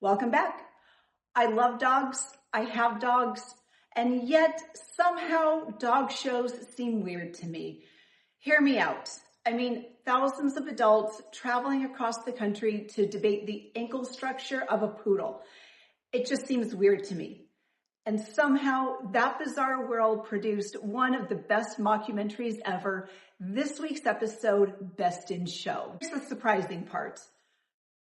Welcome back. I love dogs, I have dogs, and yet somehow dog shows seem weird to me. Hear me out. I mean, thousands of adults traveling across the country to debate the ankle structure of a poodle. It just seems weird to me. And somehow that bizarre world produced one of the best mockumentaries ever, this week's episode, Best in Show. Here's the surprising part.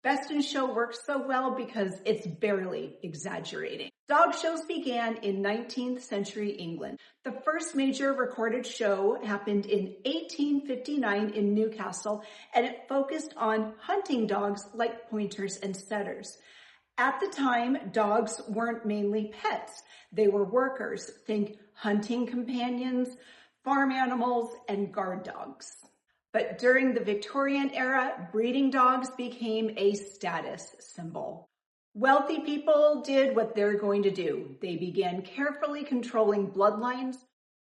Best in Show works so well because it's barely exaggerating. Dog shows began in 19th century England. The first major recorded show happened in 1859 in Newcastle, and it focused on hunting dogs like pointers and setters. At the time, dogs weren't mainly pets. They were workers. Think hunting companions, farm animals, and guard dogs. But during the Victorian era, breeding dogs became a status symbol. Wealthy people did what they're going to do. They began carefully controlling bloodlines,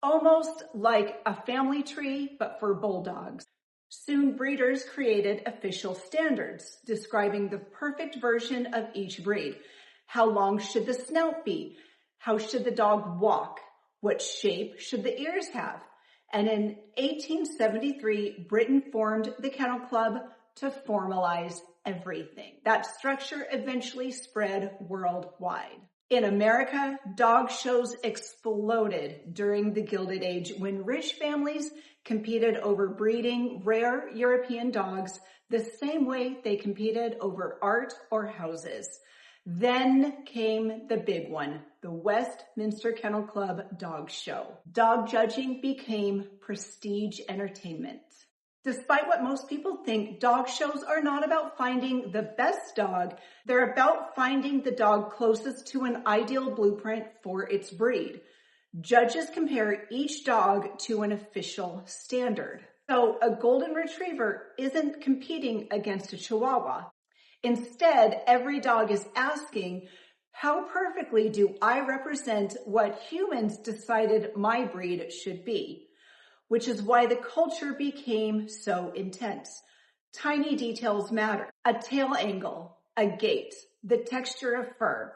almost like a family tree, but for bulldogs. Soon breeders created official standards describing the perfect version of each breed. How long should the snout be? How should the dog walk? What shape should the ears have? And in 1873, Britain formed the Kennel Club to formalize everything. That structure eventually spread worldwide. In America, dog shows exploded during the Gilded Age when rich families competed over breeding rare European dogs the same way they competed over art or houses. Then came the big one, the Westminster Kennel Club Dog Show. Dog judging became prestige entertainment. Despite what most people think, dog shows are not about finding the best dog. They're about finding the dog closest to an ideal blueprint for its breed. Judges compare each dog to an official standard. So a golden retriever isn't competing against a chihuahua. Instead, every dog is asking, how perfectly do I represent what humans decided my breed should be? Which is why the culture became so intense. Tiny details matter. A tail angle, a gait, the texture of fur.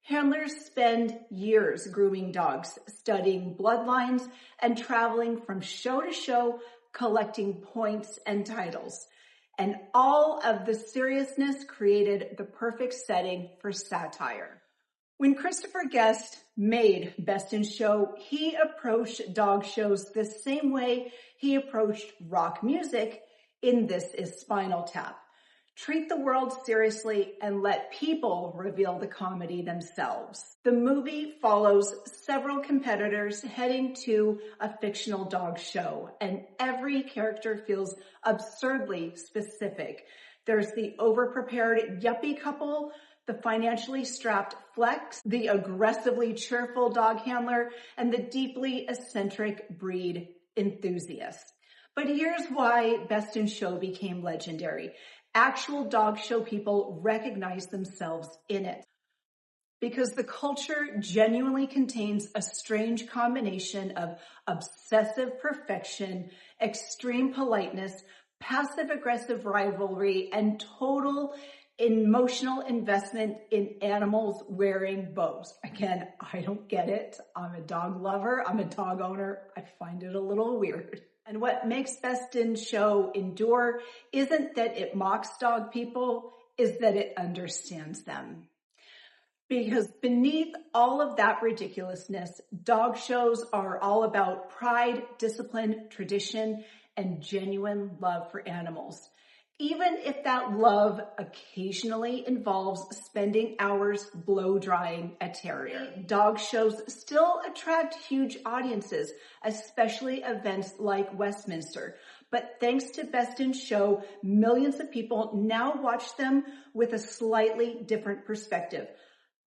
Handlers spend years grooming dogs, studying bloodlines, and traveling from show to show, collecting points and titles. And all of the seriousness created the perfect setting for satire. When Christopher Guest made Best in Show, he approached dog shows the same way he approached rock music in This Is Spinal Tap. Treat the world seriously and let people reveal the comedy themselves. The movie follows several competitors heading to a fictional dog show, and every character feels absurdly specific. There's the overprepared yuppie couple, the financially strapped flex, the aggressively cheerful dog handler, and the deeply eccentric breed enthusiast. But here's why Best in Show became legendary. Actual dog show people recognize themselves in it because the culture genuinely contains a strange combination of obsessive perfection, extreme politeness, passive-aggressive rivalry, and total emotional investment in animals wearing bows. Again, I don't get it. I'm a dog lover. I'm a dog owner. I find it a little weird. And what makes Best in Show endure isn't that it mocks dog people, is that it understands them. Because beneath all of that ridiculousness, dog shows are all about pride, discipline, tradition, and genuine love for animals. Even if that love occasionally involves spending hours blow drying a terrier. Dog shows still attract huge audiences, especially events like Westminster. But thanks to Best in Show, millions of people now watch them with a slightly different perspective.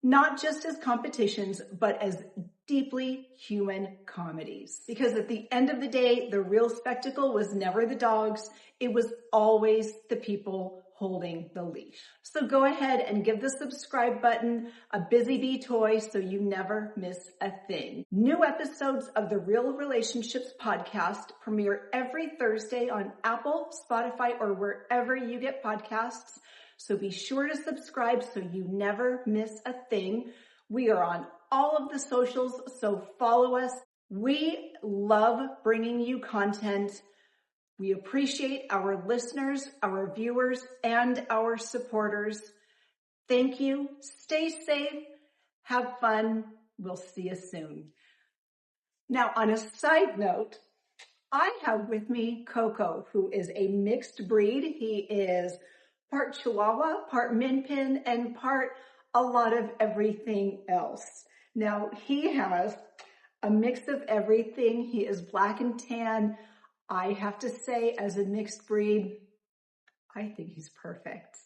Not just as competitions, but as deeply human comedies. Because at the end of the day, the real spectacle was never the dogs. It was always the people holding the leash. So go ahead and give the subscribe button a busy bee toy so you never miss a thing. New episodes of the Real Relationships podcast premiere every Thursday on Apple, Spotify, or wherever you get podcasts. So be sure to subscribe so you never miss a thing. We are on all of the socials, so follow us. We love bringing you content. We appreciate our listeners, our viewers, and our supporters. Thank you. Stay safe. Have fun. We'll see you soon. Now, on a side note, I have with me Coco, who is a mixed breed. He is part Chihuahua, part Min Pin, and part a lot of everything else. Now, he has a mix of everything. He is black and tan. I have to say, as a mixed breed, I think he's perfect.